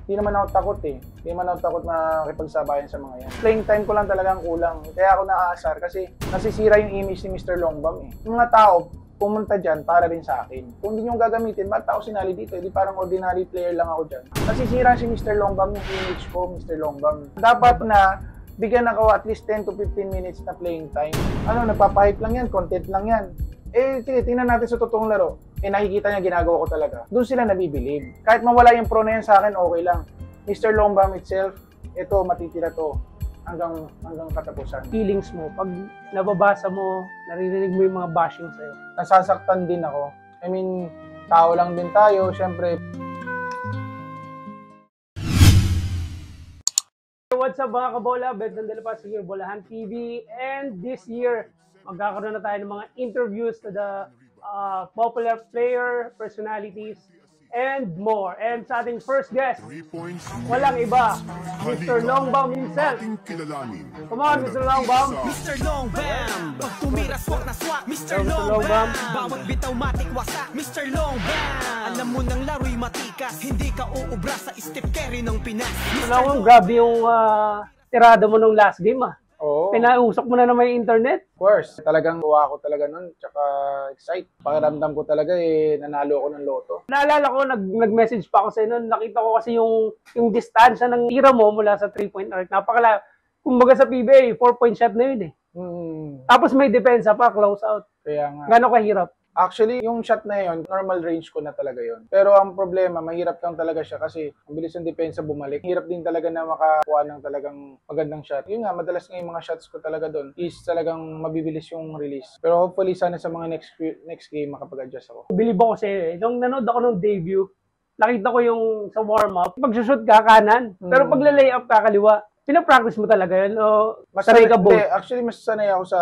Hindi naman ako takot eh. Hindi naman ako takot makipagsabayan sa mga yan. Playing time ko lang talagang kulang. Kaya ako naaasar kasi nasisira yung image ni Mr. Longbam eh. Yung mga tao, pumunta dyan para rin sa akin. Kung hindi nyo gagamitin, ba't ako sinali dito? Hindi parang ordinary player lang ako dyan. Nasisira si Mr. Longbam yung image ko, Mr. Longbam. Dapat na bigyan ako at least 10 to 15 minutes na playing time. Ano, nagpapahype lang yan, content lang yan. Eh, sige, tingnan natin sa totoong laro. Eh, nakikita niya ginagawa ko talaga. Doon sila nabibilib. Kahit mawala yung pro na yan sa akin, okay lang. Mr. Longbam itself, ito, matitira to. Hanggang katapusan. Feelings mo, pag nababasa mo, naririnig mo yung mga bashing sa'yo. Nasasaktan din ako. I mean, tao lang din tayo, syempre. What's up mga kabola? Bedman de la Paz here, Bolahan TV. And this year, magkakaroon na tayo ng mga interviews to the popular player, personalities, and more. And sa ating first guest, walang iba, Mr. Longbam himself. Come on, Mr. Longbam. Mr. Longbam, pag tumiras wak na swak. Mr. Longbam, bawat bitaw matik wasak. Mr. Longbam, alam mo nang laro'y matikas. Hindi ka uubra sa Steph Curry ng Pinas. Alam mo, grabe yung tirada mo nung last game Oo. Pinausok mo na may internet. Of course, talagang tuwa ko talaga nun, tsaka excite. Pakiramdam ko talaga nanalo ako ng loto. Naalala ko, nag-message pa ako sa inyo. Nakita ko kasi yung distansya ng tira mo mula sa 3-point arc. Napakala. Kumbaga sa PBA, 4-point shot na yun Tapos may depensa pa, close out. Kaya nga. Gano'ng kahirap? Actually, yung shot na yun, normal range ko na talaga yun. Pero ang problema, mahirap lang talaga siya kasi ang bilis ng depensa bumalik. Hirap din talaga na makakuha ng talagang magandang shot. Yun nga, madalas nga yung mga shots ko talaga doon is talagang mabibilis yung release. Pero hopefully sana sa mga next game makapag-adjust ako. Bilib ako sa'yo Nung nanood ako ng debut, nakita ko yung sa warm-up, pag-shoot ka kanan, pero pag layup ka kaliwa. Pinapractice mo talaga yun? O sanay ka both? Actually, mas sanay ako sa...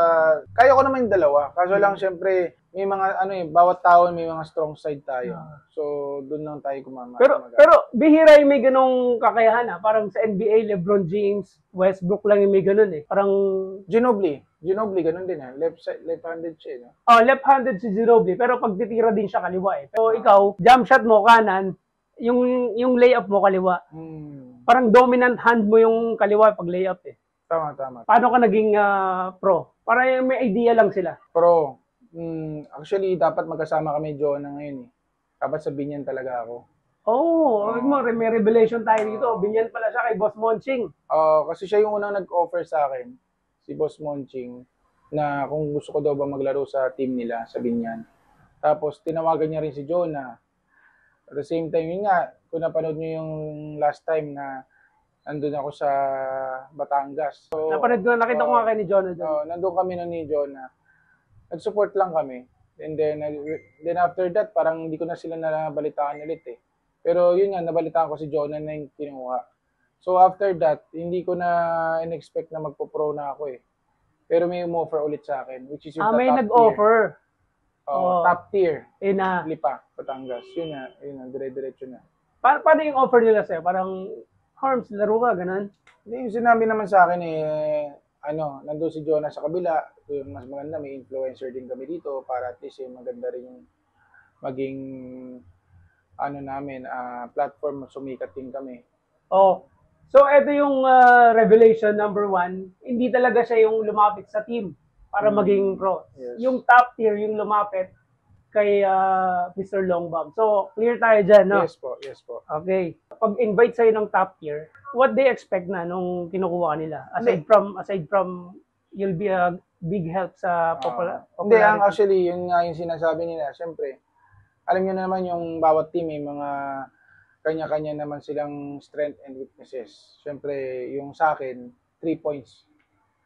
Kaya ko naman yung dalawa. Kaso lang, syempre, may mga, bawat tao may mga strong side tayo. So, doon lang tayo kumama. Pero bihira yung may ganong kakayahan Parang sa NBA, LeBron James, Westbrook lang yung may ganon Parang... Ginobili, ganun din left-handed siya left-handed si Ginobili, pero pag titira din siya kaliwa Pero ikaw, jump shot mo kanan, yung layup mo kaliwa. Parang dominant hand mo yung kaliwa pag layup Tama. Paano ka naging pro? Para may idea lang sila. Pro. Actually, dapat magkasama kami Jonah ngayon Dapat sa Binyan talaga ako. May revelation tayo dito. Binyan pala siya kay Boss Monching. Kasi siya yung unang nag-offer sa akin, si Boss Monching, na kung gusto ko daw ba maglaro sa team nila sa Binyan. Tapos tinawagan niya rin si Jonah. At the same time, yun nga, kung napanood niyo yung last time na nandun ako sa Batangas. So, napanood ko, nakita ko nga kayo ni Jonah. Nandun kami nun ni Jonah. Nag-support lang kami. And then after that, parang hindi ko na sila nabalitaan ulit Pero yun nga, nabalitaan ko si Jonah na yung kinuha. So after that, hindi ko na in-expect na magpo-pro na ako Pero may umoffer ulit sa akin, which is yung may nag-offer. Top tier. Lipa, Batangas. Yun na, dire-diretso na. Paano yung offer nila sa'yo? Parang, Harms, laro ka, ganun? Yung sinabi naman sa akin nandun si Jonah sa kabila, yung mas maganda, may influencer din kami dito para at least maganda rin yung maging platform, sumikat din kami. So, ito yung revelation number 1. Hindi talaga siya yung lumapit sa team para maging pro. Yes. Yung top tier yung lumapit kay Mr. Longbam. So, clear tayo dyan, no? Yes po. Okay. Pag-invite sa'yo ng top tier, what they expect na nung kinukuha nila? Aside from you'll be a big help sa popularity. Hindi, actually, yun nga yung sinasabi nila. Siyempre, alam nyo naman yung bawat team, may mga kanya-kanya naman silang strength and weaknesses. Siyempre, yung sa akin, 3 points.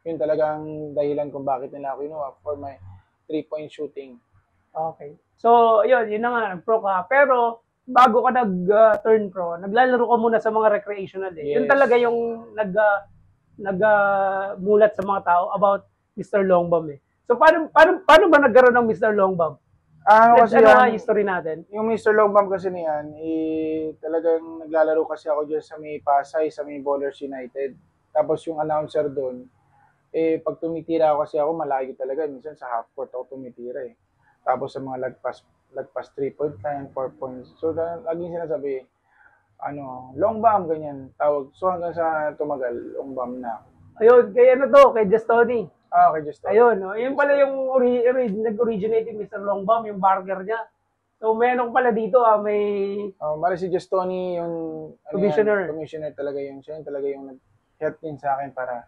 Yun talagang dahilan kung bakit nila ako kinuha for my 3-point shooting. Okay. So, yun na nga, nag-pro ka. Pero, bago ka nag-turn pro, naglalaro ka muna sa mga recreational Yes. Yun talaga yung nag-mulat sa mga tao about Mr. Longbam So, paano ba nagkaroon ng Mr. Longbam? Kasi History natin. Yung Mr. Longbam kasi niyan, talagang naglalaro kasi ako dyan sa may Pasay, sa may Bowlers United. Tapos yung announcer doon, pag tumitira ako kasi ako, malayo talaga. Minsan sa half court ako tumitira Tapos sa mga lagpas 3 point line, 4 points. So, laging sinasabi, long bomb, ganyan, tawag. So hanggang sa tumagal, long bomb na. Ayun, kay ano to, kay Justoni. Okay, just Ayun, no? Yun pala yung nag-originate yung Mr. Longbam, yung burger niya. So, meron pala dito, may Mali si Justoni, yung commissioner talaga yun. Siya yun talaga yung nag-help din sa akin para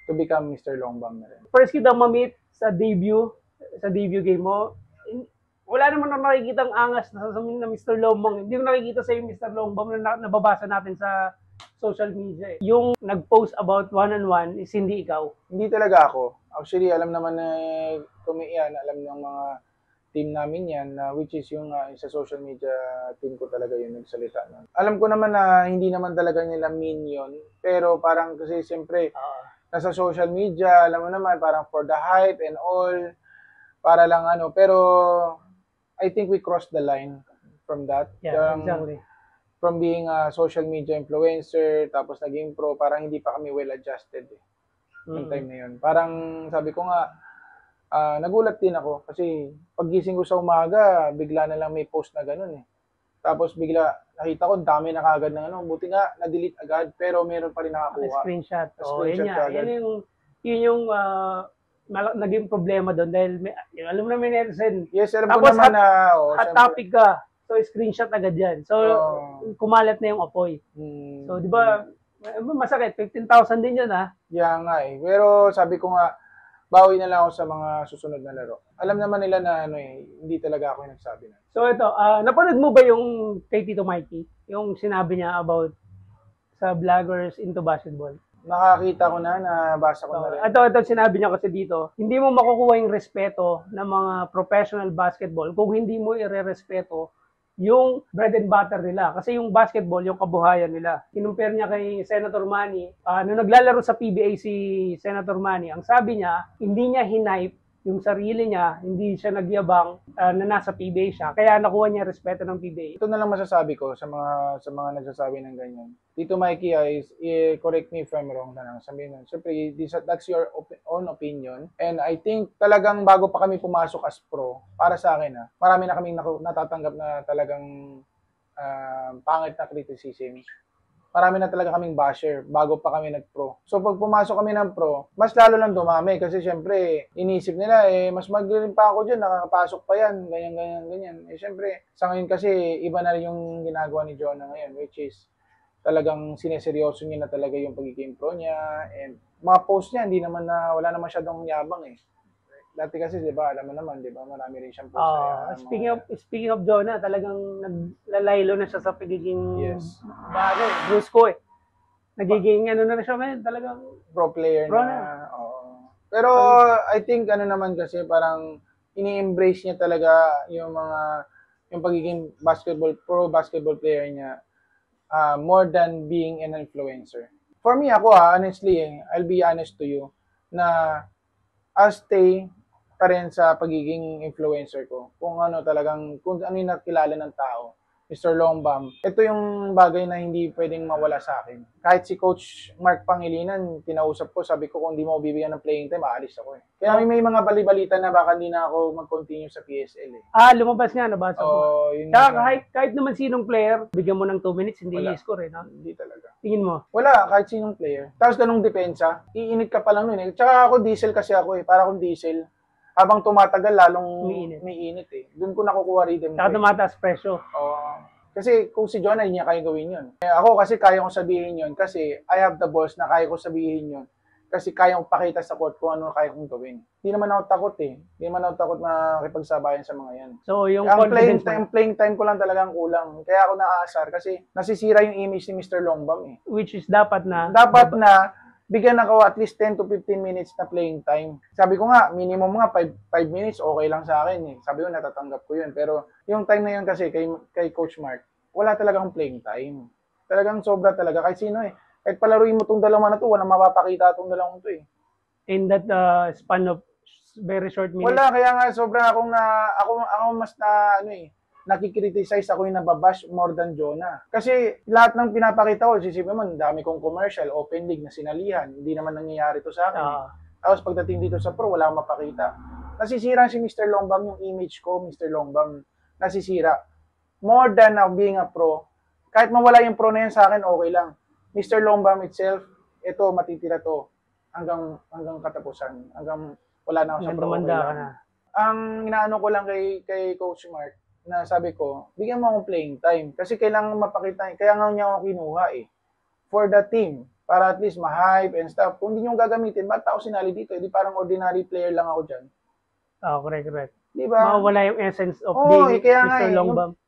to become Mr. Longbam na rin. first kita ma-meet sa debut game mo. Wala naman ako nakikita ang angas na sasabihin na Mr. Longbam. Hindi ko nakikita sa yung Mr. Longbam na nababasa natin sa social media. Yung nag-post about one-on-one is hindi ikaw. Hindi talaga ako. Actually, alam naman na alam ng mga team namin yan, which is yung sa social media team ko talaga yung nagsalita nun. Alam ko naman na hindi naman talaga nila mean yun, pero parang kasi siyempre, nasa social media, alam mo naman, parang for the hype and all, para lang pero I think we crossed the line from that. Yeah, exactly. From being a social media influencer, tapos naging pro, parang hindi pa kami well-adjusted yung time na yun. Parang sabi ko nga, nagulat din ako kasi paggising ko sa umaga, bigla na lang may post na ganun Tapos bigla nakita ko, dami na kagad ng buti nga na-delete agad, pero meron pa rin nakakuha. Screenshot. Yun yung naging problema doon dahil alam mo na may netizen. Yes, alam ko naman na hot topic ka. So, screenshot agad yan. So, kumalat na yung apoy. So, di ba, masakit. 15,000 din yun, Yeah nga Pero sabi ko nga, bawi na lang ako sa mga susunod na laro. Alam naman nila na hindi talaga ako yung nagsabi na. So, ito, napanood mo ba yung kay Tito Mikey? Yung sinabi niya about sa vloggers into basketball? Nakakita ko na, nabasa ko na rin. Ito, sinabi niya kasi dito, hindi mo makukuha yung respeto ng mga professional basketball kung hindi mo ire-respeto yung bread and butter nila. Kasi yung basketball, yung kabuhayan nila. Kinumpare niya kay Senator Manny. Nung naglalaro sa PBA si Senator Manny, ang sabi niya, hindi niya hinipe yung sarili niya, hindi siya nagyabang na nasa PBA siya. Kaya nakuha niya respeto ng PBA. Ito na lang masasabi ko sa mga nagsasabi ng ganyan. Tito Mikey, correct me if I'm wrong na lang. Sabihin nun, siyempre, that's your own opinion. And I think talagang bago pa kami pumasok as pro, para sa akin, marami na kaming natatanggap na talagang pangit na criticism. Marami na talaga kaming basher bago pa kami nag-pro. So pag pumasok kami ng pro, mas lalo lang dumami kasi syempre inisip nila mas magaling pa ako dyan, nakakapasok pa yan, ganyan. Syempre sa ngayon kasi iba na rin yung ginagawa ni Jonah ngayon, which is talagang sineseryoso niya na talaga yung pagiging pro niya, and mga post niya wala naman masyadong yabang Dati kasi, di ba, alam mo naman, di ba, marami rin siyang post. Speaking of Jonah, talagang naglalaylo na siya sa pagiging brusco Nagiging na siya ngayon, talagang pro player pro na. Pero I think naman kasi parang ini-embrace niya talaga yung pagiging pro basketball player niya more than being an influencer. For me, ako honestly, I'll be honest to you, na I'll stay pa rin sa pagiging influencer ko. Kung ano yung nakilala ng tao. Mr. Longbam, ito yung bagay na hindi pwedeng mawala sa akin. Kahit si Coach Mark Pangilinan, kinausap ko, sabi ko kung di mo bibigyan ng playing time, aalis ako Kaya may mga bali-balita na baka hindi na ako mag-continue sa PSL lumabas nga, nabasa ko. Kahit naman sinong player, bigyan mo ng 2 minutes, hindi i-score Hindi talaga. Tingin mo? Wala, kahit sinong player. Tapos ganung depensa, iinit ka pa lang nun Tsaka ako diesel kasi ako para akong diesel. Habang tumatagal, lalong may init Doon ko nakukuha rhythm. Tsaka tumataas presyo. Kasi kung si Jonah, hindi niya kaya gawin yun. Ako kasi kaya kong sabihin yun kasi I have the balls na kaya kong sabihin yun. Kasi kaya kong pakita sa court kung ano kaya kong gawin. Hindi naman ako takot Hindi naman ako takot makipagsabayan sa mga yan. So, yung playing time ko lang talagang kulang. Kaya ako naaasar kasi nasisira yung image ni Mr. Longbam Which is dapat na bigyan ako at least 10 to 15 minutes na playing time. Sabi ko nga, minimum nga 5 minutes, okay lang sa akin Sabi ko, natatanggap ko yun. Pero yung time na yun kasi kay Coach Mark, wala talagang playing time. Talagang sobra talaga. Kahit sino Kahit palaruin mo itong dalawa na to, walang mapapakita itong dalawang to In that span of very short minutes? Wala, kaya nga sobra ako mas nakikriticize ako yung nababash more than Jonah. Kasi lahat ng pinapakita ko, sisipin mo, dami kong commercial, open league na sinalihan. Hindi naman nangyayari to sa akin. Tapos pagdating dito sa pro, wala akong mapakita. Nasisira si Mr. Longbam, yung image ko, Mr. Longbam, nasisira. More than being a pro, Kahit mawala yung pro na yan sa akin, okay lang. Mr. Longbam itself, ito, matitira to hanggang katapusan. Hanggang wala na ako sa pro, okay lang. Ang inaano ko lang kay Coach Mark, na sabi ko, bigyan mo akong playing time. Kasi kailangan mapakita, kaya nga niya ako kinuha eh. For the team, para at least ma-hype and stuff. Kung hindi nyo gagamitin, ba't ako sinali dito? Hindi parang ordinary player lang ako dyan. Correct. Diba? Mawala yung essence of being kaya Mr. Longbam.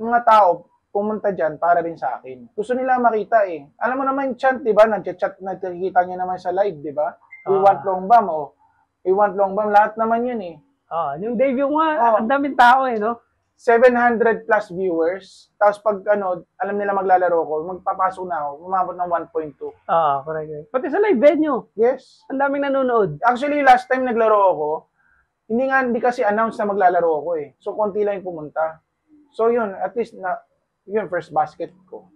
Yung mga tao, pumunta dyan para rin sa akin. Gusto nila makita eh. Alam mo naman yung chant, diba? Nag-chat, nakikita nyo naman sa live, diba? We want Longbam, We want Longbam, lahat naman yun eh. Yung debut nga, ang daming tao eh, no? 700 plus viewers. Tapos pag alam nila maglalaro ko, magpapasok na ako, umabot ng 1.2. Correct. Pati sa live venue. Yes. Ang daming nanonood. Actually, last time naglaro ako, hindi kasi announce na maglalaro ako eh. So, konti lang yung pumunta. So, yun, at least, yun, first basket ko.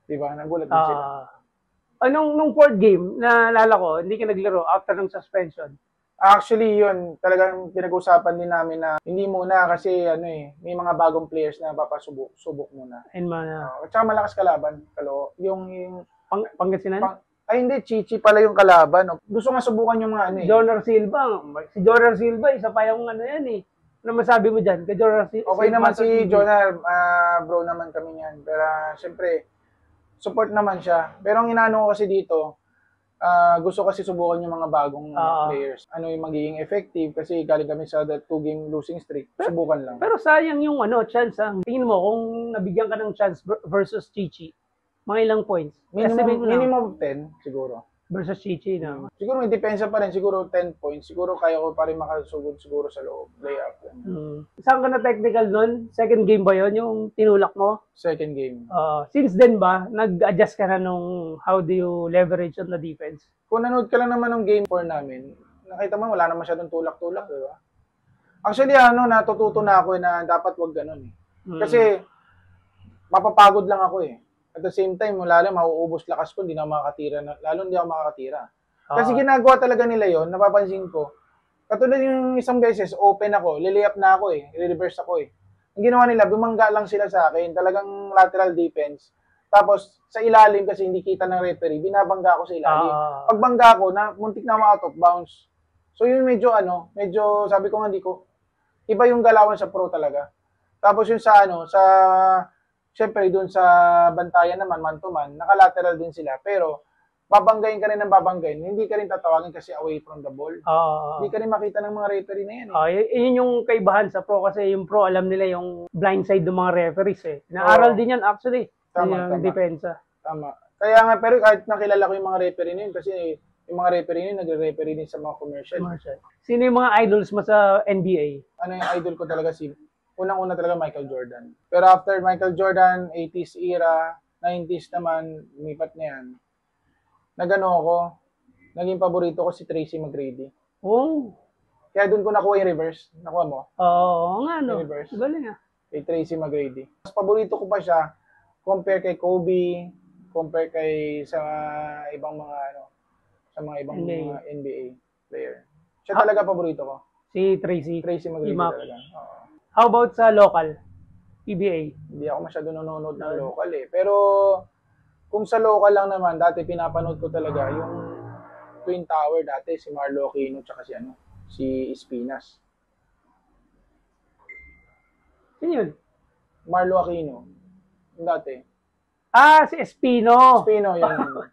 Diba? Nagulat din sila. Nung fourth game, naalala ko, hindi ka naglaro after ng suspension. Actually, yun, talagang pinag-usapan din namin na hindi muna kasi may mga bagong players na papasubok muna. At saka malakas kalaban, yung Pangasinan? hindi, Chichi pala yung kalaban. Gusto nga subukan yung mga Jonar Silva. Si Jonar Silva, isa pa yung yan eh. Ano masabi mo dyan? Kay Jonar Silva? Okay naman si Jonar, bro naman kami yan. Pero syempre, support naman siya. Pero ang inaano ko kasi dito, gusto kasi subukan yung mga bagong players. Ano yung magiging effective kasi galing kami sa 2-game losing streak. Subukan lang. Pero sayang yung chance. Tingin mo kung nabigyan ka ng chance versus Chichi, mga ilang points? Minimum 10 siguro. Versus Chichi na. Siguro may depensa pa rin. Siguro 10 points. Siguro kaya ko pa rin makasugod siguro sa loob. Layup. Saan ka na technical nun? Second game ba yon yung tinulak mo? Second game. Since then ba, nag-adjust ka na nung how do you leverage on the defense? Kung nanood ka lang naman ng game 4 namin, nakita mo wala na masyadong tulak-tulak, di ba? Actually, natututo na ako na dapat wag ganun eh. Kasi, mapapagod lang ako eh. At the same time, lalo mauubos lakas ko, hindi na makakatira. Lalo hindi ako makakatira. Kasi ginagawa talaga nila yon, napapansin ko. Katulad yung isang beses, open ako, liliap na ako eh, reverse ako eh. Ang ginawa nila, bumangga lang sila sa akin, talagang lateral defense. Tapos, sa ilalim kasi hindi kita ng referee, binabangga ako sa ilalim. Pagbangga ko, muntik na out of bounds. So yun medyo sabi ko nga iba yung galawan sa pro talaga. Tapos yun syempre doon sa bantayan naman, man to man, nakalateral din sila. Pero, babanggayin ka rin ng babanggayin, hindi ka rin tatawagin kasi away from the ball. Hindi ka rin makita ng mga referee na yan. Yun yung kaibahan sa pro kasi yung pro, alam nila yung blind side ng mga referees eh. Naaral din yan actually. Tama. Depensa. Tama. Kaya nga, pero kahit nakilala ko yung mga referee na yun, kasi yung mga referee na yun, nagre-referee din sa mga commercial. Sino yung mga idols mo sa NBA? Ano yung idol ko talaga unang-una talaga Michael Jordan. Pero after Michael Jordan, 80s era, 90s naman, lumipat na yan. Naging paborito ko si Tracy McGrady. Kaya doon ko nakuha yung reverse. Nakuha mo? Nga no. Reverse. Galing Kay Tracy McGrady. Mas paborito ko pa siya, compare kay Kobe, compare sa ibang mga mga NBA player. Siya talaga paborito ko. Si Tracy McGrady talaga. How about sa local? PBA? Hindi ako masyado nanonood ng local eh. Pero kung sa local lang naman, dati pinapanood ko talaga yung Twin Tower dati, si Marlo Aquino tsaka si Espinas. Sino yun? Marlo Aquino. Dati. Si Espino. Espino, yun.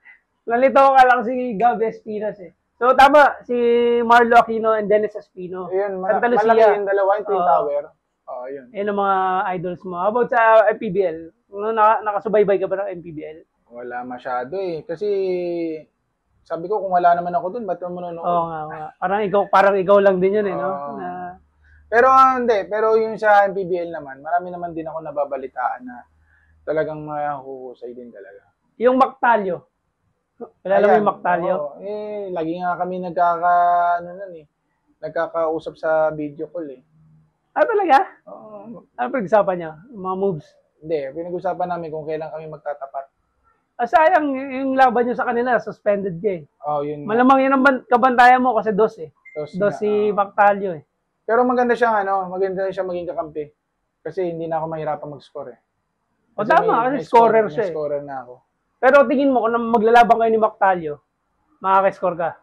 Nalito ka lang si Gab Espinas eh. So tama, si Marlo Aquino and Dennis Espino. Yun, malaki yung dalawa, yung Twin Tower. Yun. Yan ang mga idols mo. How about sa MPBL? Nakasubaybay ka ba ng MPBL? Wala masyado eh. Kasi sabi ko kung wala naman ako dun, ba't mo nanonood? Oo nga. Parang ikaw lang din yun eh, no? Pero hindi. Pero yung sa MPBL naman, marami naman din ako nababalitaan na talagang mahuhusay din talaga. Yung Mactalio. Kilala mo yung Mactalio? Lagi nga kami nagkakausap sa video call eh. Talaga? Ano pinag-usapan niya? Mga moves? Hindi, pinag-usapan namin kung kailan kami magtatapat. Sayang, yung laban niyo sa kanila, suspended ka eh. Yun. Malamang yun ang kabantayan mo kasi dos eh. Dos si Mactalio eh. Pero maganda siya maging kakampi. Kasi hindi na ako mahirapan mag-score eh. O tama, kasi scorer siya eh. Scorer na ako. Pero tingin mo, kung maglalaban kayo ni Mactalio, makaka-score ka?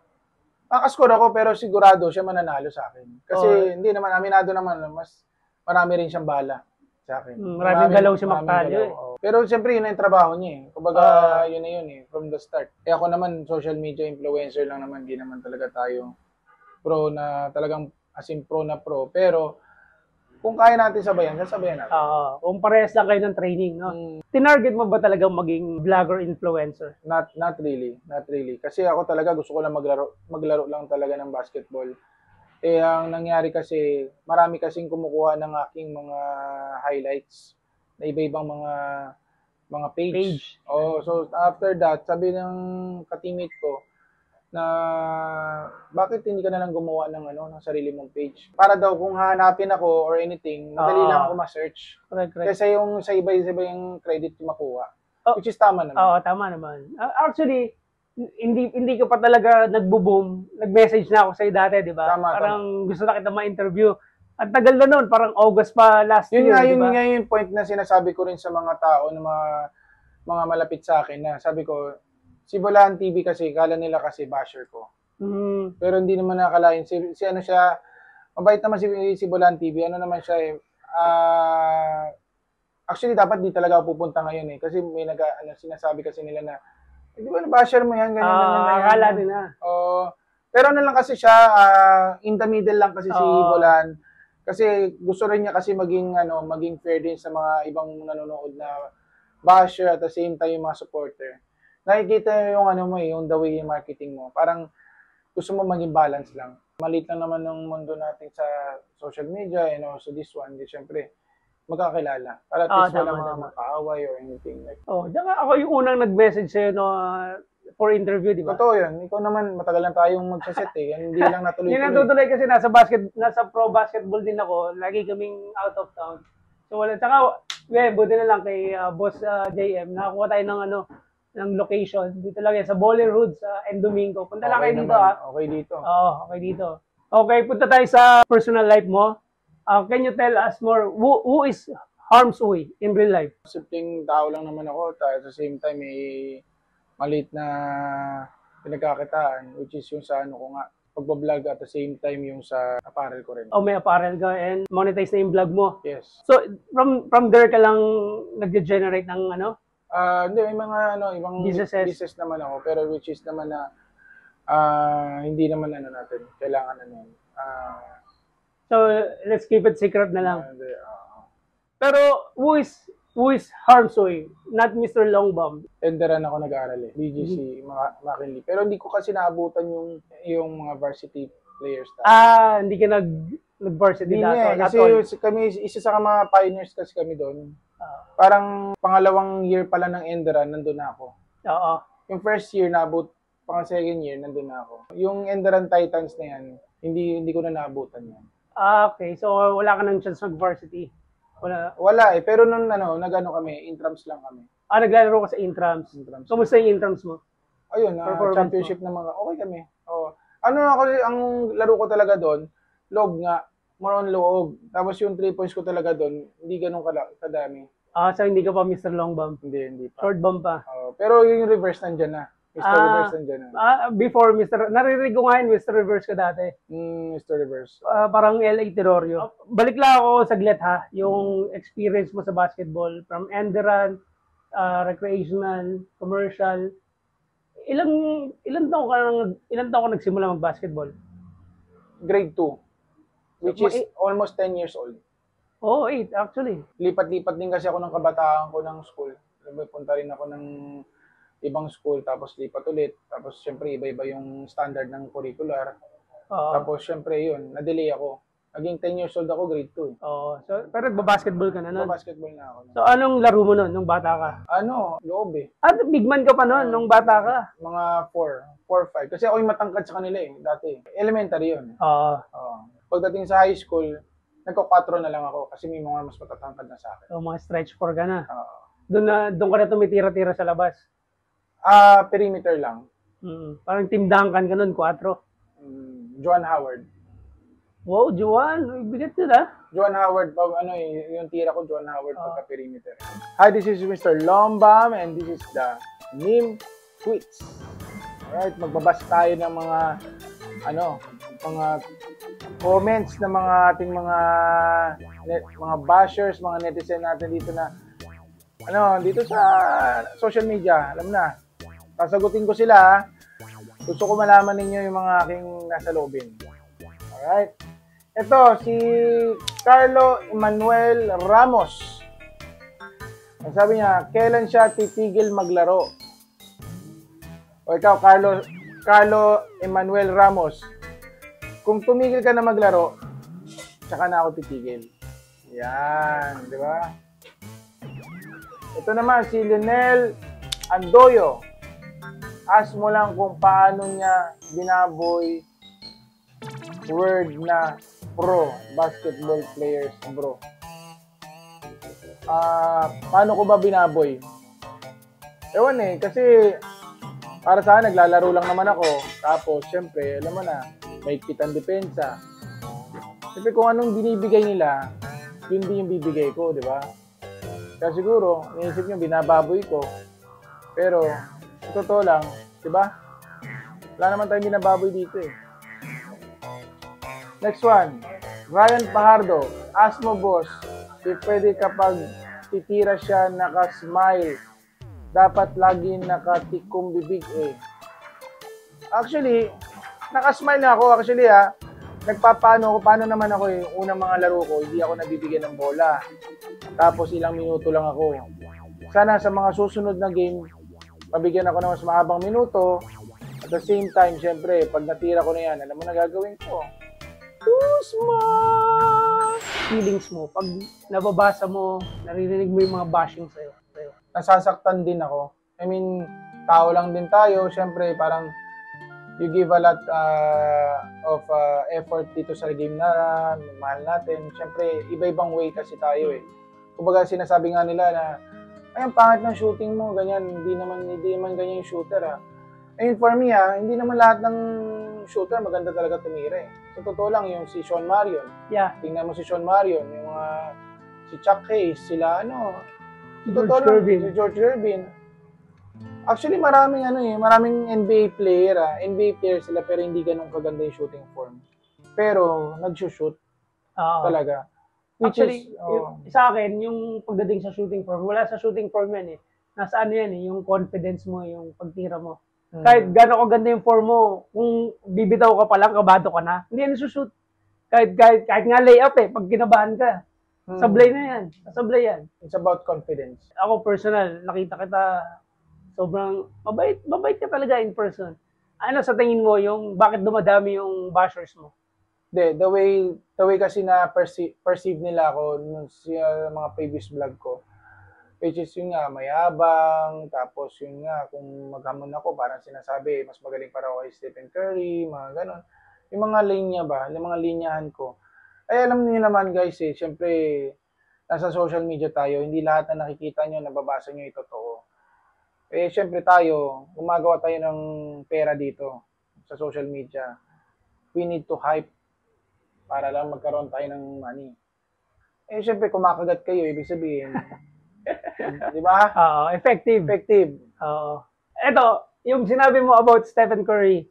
Makaka-score ako, pero sigurado siya mananalo sa akin. Kasi hindi naman, aminado naman, mas marami rin siyang bala sa akin. Maraming galaw si Mactalio eh. Pero siyempre, yun na yung trabaho niya eh. Kumbaga, yun na yun eh, from the start. Eh ako naman, social media influencer lang naman, hindi naman talaga tayo pro na talagang as in pro na pro. Pero, kung kaya natin sabayan, sasabayan natin. Kung parehas lang kayo ng training, no? Tinarget mo ba talagang maging vlogger influencer? Not really. Not really. Kasi ako talaga gusto ko lang maglaro lang talaga ng basketball. Eh, ang nangyari kasi, marami kasing kumukuha ng aking mga highlights na iba-ibang mga page. So after that, sabi ng ka-teammate ko na bakit hindi ka na lang gumawa ng sarili mong page. Para daw kung hanapin ako or anything, madali lang ako ma-search. Correct. Kasi yung sa iba-iba yung credit makuha. Which is tama naman. Tama naman. Actually, hindi ka pa talaga nagbo-boom. Nag-message na ako sa'yo dati, di ba? Parang gusto na kita ma-interview. Ang tagal na nun, parang August pa last year, di ba? Yun nga yung point na sinasabi ko rin sa mga tao na mga malapit sa akin na sabi ko, si Bolahan TV kasi, kala nila kasi basher ko. Pero hindi naman nakakalain. Si ano siya, mabait naman si Bolahan TV. Ano naman siya eh, actually dapat di talaga ako pupunta ngayon eh. Kasi may sinasabi kasi nila na, di ba basher mo yan, ganyan. Akala nila. Pero ano lang kasi siya, in the middle lang kasi si Bolahan. Kasi gusto rin niya kasi maging fair din sa mga ibang nanonood na basher at the same time yung mga supporter. Nakikita yung yung the way yung marketing mo. Parang gusto mo maging balance lang. Maliit lang naman ng mundo natin sa social media and also this one, di syempre magkakilala. Para at least wala mga makaaway or anything like. Diyan ako yung unang nag-message sa'yo for interview, di ba? Totoo yun. Ikaw naman, matagal lang tayong magsaset eh. Hindi lang natuloy. Hindi natutuloy kasi nasa pro basketball din ako. Lagi kaming out of town. So wala. Tsaka, buti na lang kay Boss JM. Nakakuha tayo ng location. Dito lang yan, sa Baller Hood, sa Domingo. Punta lang kayo dito, Okay dito. Okay dito. Okay, punta tayo sa personal life mo. Can you tell us more, who is Harms Uy in real life? Simpleng tao lang naman ako. At the same time, maliit na pinagkakitaan, which is yung sa ko nga, pagbablog at the same time yung sa apparel ko rin. May apparel ka and monetize na yung vlog mo. Yes. So, from there ka lang nag-generate ng Hindi, may mga ibang business naman ako, pero which is naman na hindi naman natin, kailangan so, let's keep it secret na lang. Pero, who is Harms Uy? Not Mr. Longbomb. Enderan ako nag-aaral eh, BGC, McKinley. Pero hindi ko kasi naabutan yung mga varsity players. Hindi ka nag-varsity dati? Kasi kami, isa sa mga pioneers kasi kami doon. Parang pangalawang year pala ng Enderan, nandun na ako. Yung first year naabot, pang second year, nandun na ako. Yung Enderan Titans na yan, hindi ko na naabutan yan. Okay. So, wala ka ng chance mag-varsity? Wala eh. Pero nung nag-ano kami, intrams lang kami. Naglalaro ka sa intrams. Kumusta yung intrams mo? Ayun, championship na mga, okay kami. Ang laro ko talaga doon, loob nga, more on loob. Tapos yung 3 points ko talaga doon, hindi ganun kadami. So hindi ka pa Mr. Long Bomb? Hindi pa. Short bomb pa? Pero yung reverse nandyan na. Mr. Reverse nandyan na. Before narinig ko nga yun, Mr. Reverse ka dati. Mr. Reverse. Parang LA Terorio. Balik lang ako saglit ha, yung experience mo sa basketball from Enderan, recreational, commercial. Ilan taon ka nagsimula mag-basketball? Grade 2. Which is almost 10 years old. 8 actually. Lipat-lipat din kasi ako ng kabataan ko ng school. Punta rin ako ng ibang school, tapos lipat ulit. Tapos syempre iba-iba yung standard ng curricular. Tapos syempre yun, na-delay ako. Naging 10 years old ako, grade 2. So, pero nagba-basketball ka na nun? Nagba-basketball na ako. So, anong laro mo nun, nung bata ka? Loob eh. Big man ka pa nun, nung bata ka? Mga 4, 5. Kasi ako yung matangkad sa kanila dati. Elementary yun. Pagdating sa high school, nagko-4 na lang ako kasi may mga mas matatangkad na sa akin. So, mga stretch 4 ka na? Doon ka na tumitira-tira sa labas? Perimeter lang. Parang Team Duncan ka nun, 4? John Howard. Wow, Juan. Uy, bigat yun, ha? Juan Howard, yung tira ko, Juan Howard pagka perimeter. Hi, this is Mr. Lombam and this is the meme tweets. Alright, magbabasa tayo ng mga mga comments ng mga ating mga bashers, mga netizen natin dito na dito sa social media, alam na. Sasagutin ko sila, ha? Gusto ko malaman ninyo yung mga aking nasa loobin. Alright. Ito, si Carlo Emmanuel Ramos. Ang sabi niya, kailan siya titigil maglaro? O ikaw, Carlo Emmanuel Ramos, kung tumigil ka na maglaro, tsaka na ako titigil. Yan, di ba? Ito naman, si Lionel Andoyo. Ask mo lang kung paano niya binaboy word na pro basketball players, bro. Paano ko ba binaboy? Ewan kasi para sa akin, naglalaro lang naman ako. Tapos, syempre, alam mo na, may kitang depensa. Siyempre, kung anong binibigay nila, yun din yung bibigay ko, di ba? Kaya siguro, naisip nyo, binababoy ko. Pero, totoo lang, di ba? Wala naman tayong binababoy dito eh. Next one, Ryan Pajardo. Ask mo, boss, if pwede kapag titira siya naka-smile, dapat lagi nakatikong bibig eh. Actually, naka-smile na ako. Actually nagpapaano ako, paano naman ako yung unang mga laro ko, hindi ako nabibigyan ng bola. Tapos ilang minuto lang ako. Sana sa mga susunod na game, pabigyan ako ng mas mahabang minuto. At the same time, syempre, pag natira ko na yan, alam mo na gagawin ko. Feelings mo, pag nababasa mo, naririnig mo yung mga bashing sa'yo. Nasasaktan din ako. I mean, tao lang din tayo. Syempre, parang you give a lot of effort dito sa game na mahal natin. Syempre, iba-ibang way kasi tayo eh. Kumbaga, sinasabi nga nila na, ay, ang pangit ng shooting mo, ganyan. Hindi naman ganyan yung shooter Ayun, for me hindi naman lahat ng shooter maganda talaga tumira eh. So, totoo lang yung si Sean Marion. Yeah. Tingnan mo si Sean Marion, yung si Chuck Hayes, sila si George Gervin. Actually, maraming NBA player NBA player sila pero hindi ganun kaganda yung shooting form. Pero, nag-shoot talaga. Actually, sa akin, yung pagdating sa shooting form, wala sa shooting form yan eh. Nasa yan yung confidence mo, yung pagtira mo. Kahit gano'n ko ganda yung form mo, kung bibitaw ka pa lang, kabado ka na, hindi yan shoot. Kahit nga layup pag kinabahan ka, sablay na yan. Sablay yan. It's about confidence. Ako personal, nakita kita, sobrang mabait ka talaga in person. Ano sa tingin mo yung bakit dumadami yung bashers mo? The way kasi na perceive nila ako nung mga previous vlog ko. Which is yun nga, mayabang, tapos yun nga, kung maghamon ako, parang sinasabi, mas magaling para ako kay Stephen Curry, mga ganon. Yung mga linya ba, yung mga linyahan ko. Ay, alam niyo naman guys syempre, nasa social media tayo, hindi lahat na nakikita nyo, nababasa nyo ito totoo. Syempre tayo, gumagawa tayo ng pera dito, sa social media. We need to hype, para lang magkaroon tayo ng money. Syempre, kumakagat kayo, ibig sabihin, di ba? Effective. Ito, yung sinabi mo about Stephen Curry,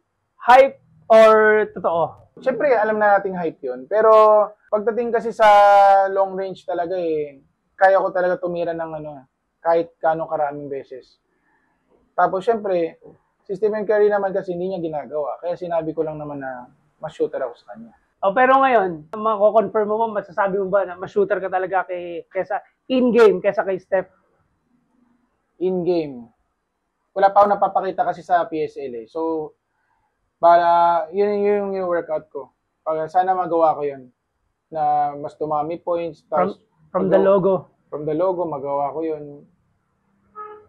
hype or totoo? Siyempre, alam na nating hype yun. Pero, pagdating kasi sa long range talaga kaya ko talaga tumira ng kahit kano karaming beses. Tapos, siyempre, si Stephen Curry naman kasi hindi niya ginagawa. Kaya sinabi ko lang naman na mas shooter ako sa kanya. Pero ngayon, mako-confirm mo masasabi mo ba na mas shooter ka talaga kaysa in-game, kaysa kay Steph? In-game. Wala pa ako napapakita kasi sa PSL So, yun yung workout ko. Sana magawa ko yun. Na mas tumami points. From the logo. From the logo, magawa ko yun.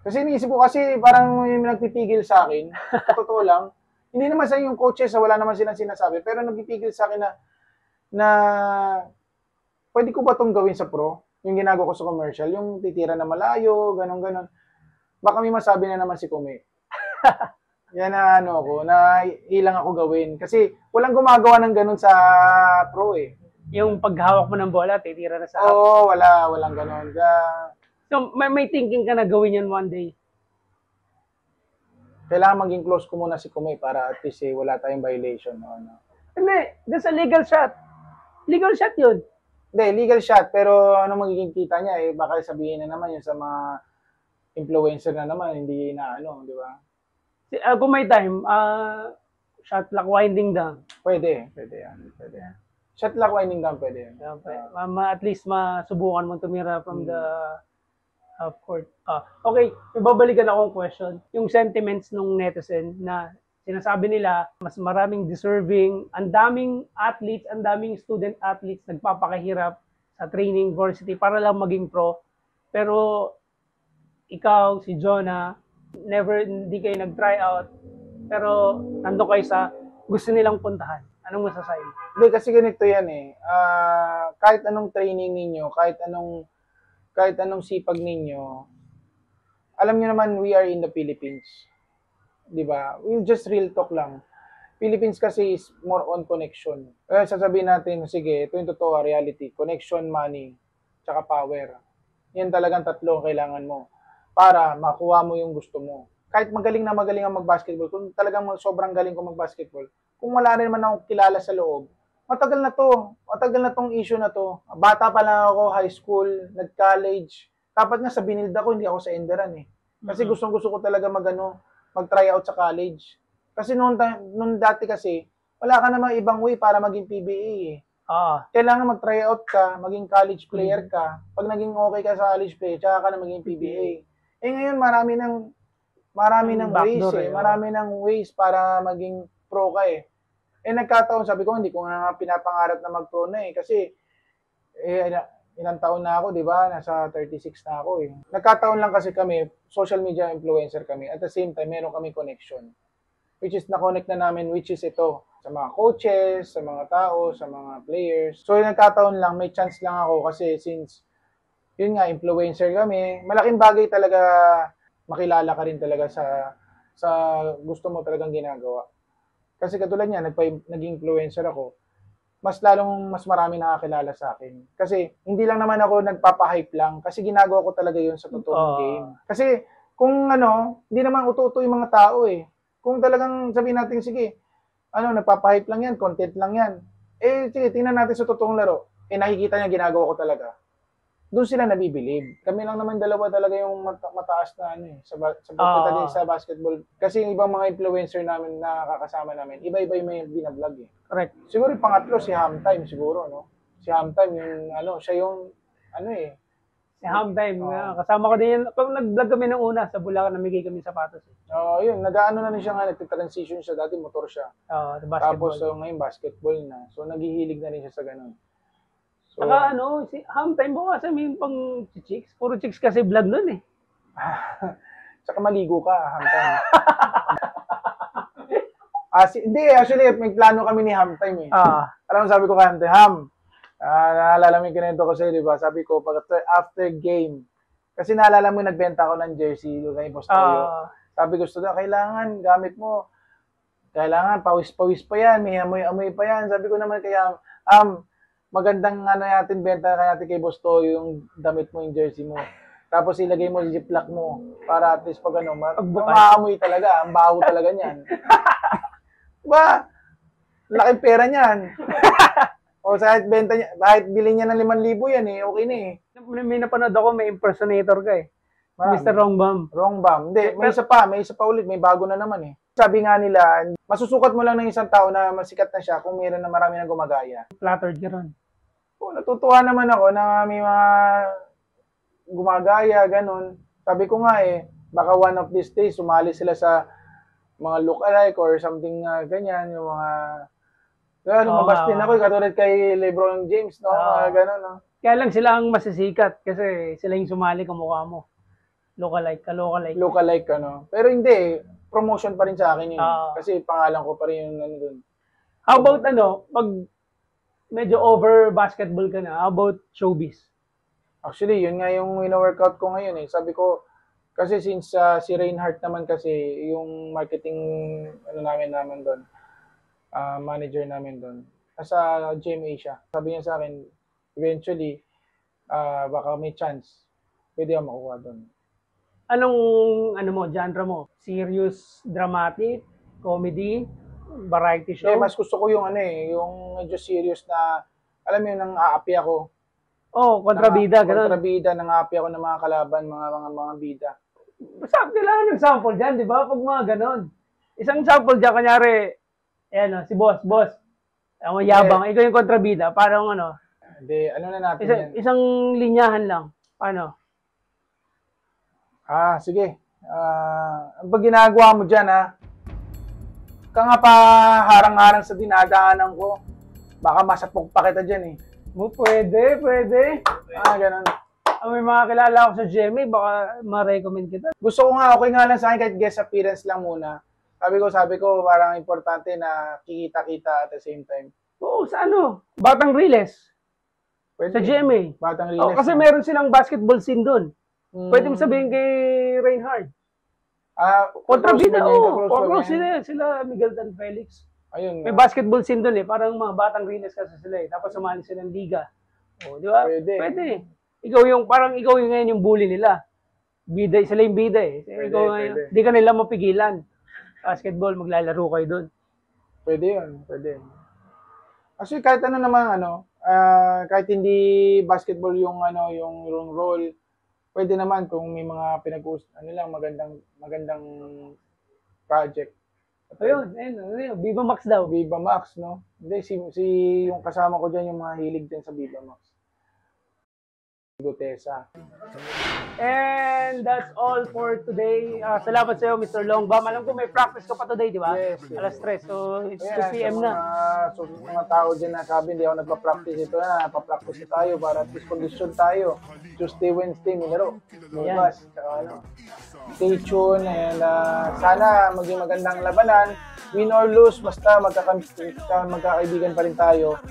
Kasi iniisip ko kasi parang yung nagpipigil sa akin. Totoo lang. Hindi naman sa yung coaches, wala naman silang sinasabi. Pero nagpipigil sa akin na pwede ko ba itong gawin sa pro? Yung ginagawa ko sa commercial, yung titira na malayo, ganon. Baka may masabi na naman si Kume. Yan na ano ko, na ilang ako gawin. Kasi walang gumagawa ng ganun sa pro eh. Yung paghawak mo ng bola, titira na sa Oo, walang ganun. So, may thinking ka na gawin yan one day. Kailangan maging close ko muna si Kumay para at least wala tayong violation. Ano. Hindi, that's a legal shot. Legal shot yun. Hindi, legal shot, pero ano magiging kita niya eh, baka sabihin na naman yun sa mga influencer na naman, hindi na ano, di ba? Kung may time, shot clock winding down. Pwede yan. Shot clock winding down, pwede yan. At least masubukan mo tumira from the half court. Okay, may babalikan akong question. Yung sentiments ng netizen na sinasabi nila, mas maraming deserving, ang daming athletes, ang daming student athletes nagpapakahirap sa training varsity para lang maging pro. Pero ikaw, si Jonah, hindi kayo nag-try out, pero nandun kayo sa gusto nilang puntahan. Anong masasabi? Hindi, kasi ganito yan eh. Kahit anong training ninyo, kahit anong sipag ninyo, alam nyo naman, we are in the Philippines. Di ba? We just real talk lang. Philippines kasi is more on connection. Kaya sasabihin natin, sige, ito yung totoo, reality. Connection, money, tsaka power. Yan talagang tatlo ang kailangan mo para makuha mo yung gusto mo. Kahit magaling ang mag-basketball, kung talagang sobrang galing ko mag-basketball, kung wala rin naman ako kilala sa loob, matagal na tong issue na to. Bata pa lang ako, high school, nag-college. Dapat nga sa Binilda ko, hindi ako sa Enderan eh. Kasi gustong-gusto ko talaga mag-try out sa college. Kasi noon dati kasi, wala ka namang ibang way para maging PBA eh. Kailangan mag-try out ka, maging college player ka. Pag naging okay ka sa college player, tsaka ka na maging PBA. Eh ngayon, marami ng ways eh. Marami ng ways para maging pro ka eh. Eh nagkataon, sabi ko, hindi ko nga pinapangarap na mag-pro na eh. Kasi, ilang taon na ako, di ba? Nasa 36 na ako eh. Nagkataon lang kasi kami, social media influencer kami. At the same time, meron kami connection. Which is, na-connect na namin, which is ito. Sa mga coaches, sa mga tao, sa mga players. So, nagkataon lang, may chance lang ako kasi since, yun nga, influencer kami. Malaking bagay talaga, makilala ka rin talaga sa gusto mo talagang ginagawa. Kasi katulad niya, naging influencer ako, mas marami nakakilala sa akin. Kasi hindi lang naman ako nagpapa-hype lang kasi ginagawa ko talaga 'yun sa totoong game. Kasi kung hindi naman uto-uto yung mga tao eh. Kung talagang sabihin natin sige, nagpapa-hype lang 'yan, content lang 'yan. Eh sige, tingnan natin sa totoong laro. Eh nakikita niya ginagawa ko talaga. Doon sila nabibilib. Kami lang naman dalawa talaga yung mataas na sa basketball. Kasi yung ibang mga influencer namin na nakakasama namin, iba-iba yung may binablog eh. Correct. Siguro yung pangatlo, si Hamtime siguro, no? Si Hamtime, siya yung, Si Hamtime, kasama ko din yan. Pag nag-vlog kami nung una, sa Bulacan, namigay kami sapatos. Yun, nag-ano na rin siya nga, nag-transition siya, dati motor siya. Basketball. Tapos ngayon basketball na. So naghihilig na rin siya sa ganun. So, saka si Hamtime mo kasi may pang chicks. Puro chicks kasi vlog nun eh. Saka maligo ka, Hamtime. Hindi, actually, may plano kami ni Hamtime eh. Alam mo, sabi ko kay Hamtime, Ham, naalala mo yung kinento ko sa'yo, di ba? Sabi ko, after game, kasi naalala mo yung nagbenta ako ng jersey kay Postoyo. Sabi ko, kailangan, gamit mo. Kailangan, pawis-pawis pa yan, may amoy-amoy pa yan. Sabi ko naman kaya, magandang natin benta natin kay Postoyo yung damit mo, yung jersey mo. Tapos ilagay mo, ziplock mo, para at least pag maamoy talaga, ang baho talaga niyan. Diba? Laking pera niyan. O kahit benta niya, kahit bilhin niya ng 5,000 yan eh, okay na eh. May napanood ako, may impersonator ka eh. Mr. Rongbam. Hindi, may isa pa ulit, may bago na naman eh. Sabi nga nila, masusukat mo lang ng isang tao na masikat na siya kung mayroon na marami na gumagaya. Flattered ka ron. Natutuwa naman ako na may mga gumagaya, ganun. Sabi ko nga eh, baka one of these days, sumali sila sa mga look-alike or something ganyan, yung mga lumabas din ako, katulad kay LeBron James, no? Ganun, no? Kaya lang sila ang masisikat kasi sila yung sumali kamukha mo. Look-alike. Look-alike ka, no? Pero hindi, promotion pa rin sa akin yun. Kasi pangalan ko pa rin yung dun. How about pag medyo over basketball ka na, how about showbiz? Actually, yun nga yung wino-workout ko ngayon eh. Sabi ko, Kasi since si Reinhardt naman kasi, yung marketing namin doon, manager namin doon, nasa GMA siya. Sabi niya sa akin, eventually, baka may chance, pwede ako makuha doon. Anong genre mo? Serious, dramatic, comedy, variety show? Mas gusto ko yung yung medyo serious na, alam mo yun, nang aapi ako. Oh, kontrabida, gano'n. Kontrabida, nang-aapi ako ng mga kalaban, mga bida. Basta kailangan ng sample dyan, di ba? Pag mga gano'n. Isang sample dyan, kanyari, si boss. Ang yabang, ikaw yung kontrabida. Parang Hindi, na natin yan. Isang linyahan lang. Paano? Sige. Pag ginagawa mo dyan, ka nga pa harang-harang sa dinadaanan ko. Baka masapok pa kita dyan eh. Pwede. Ganun. May mga kilala ako sa GMA, baka ma-recommend kita. Gusto ko nga, okay nga lang sa akin kahit guest appearance lang muna. Sabi ko, parang importante na kikita-kita at the same time. Oo, sa Batang Riles. Pwede. Sa GMA. Batang Riles. Kasi meron silang basketball scene doon. Pwede mo sabihin kay Reinhardt. Kontrabida, close sila Miguel Dan Felix. Ayun. May basketball scene doon parang mga Batang Riles kasi sila Tapos sumali silang liga. Di ba? Pwede. Ikaw yung ngayon yung bully nila. Bida, sila yung bida Pwede. Di ka nila mapigilan. Basketball, maglalaro kayo doon. Pwede. Kasi kahit kahit hindi basketball yung role, pwede naman kung may mga magandang project. Ayun, Viva Max daw. Viva Max, no? Hindi, si yung kasama ko dyan, yung mga hilig dyan sa Viva Max. Gutesa. And that's all for today. Salamat sa iyo, Mr. Longbam. Alam ko may practice ka pa today, di ba? Yes. Alas 3. So, it's 2 p.m. na. Mga tao dyan na sabi, hindi ako nagpa-practice ito na. Pa-practice tayo para at least condition tayo. Tuesday, Wednesday, minaro. Bukas. Stay tuned and sana maging magandang labanan. Win or lose, basta magkakaibigan pa rin tayo.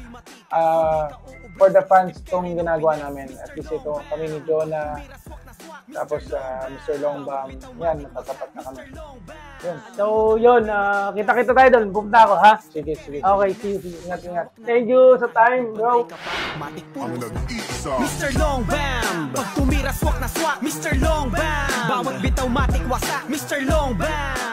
For the fans itong ginagawa namin. At least ito, kami ni Jonah, tapos Mr. Longbam, yan, matatapat na kami. Yun. So, yun, kita-kita tayo doon. Pupunta ako, ha? Sige. Okay, see you. Ingat. Thank you sa time, bro. Mr. Longbam, pag tumira swak na swak, Mr. Longbam, bawat bitaw matik wasak, Mr. Longbam.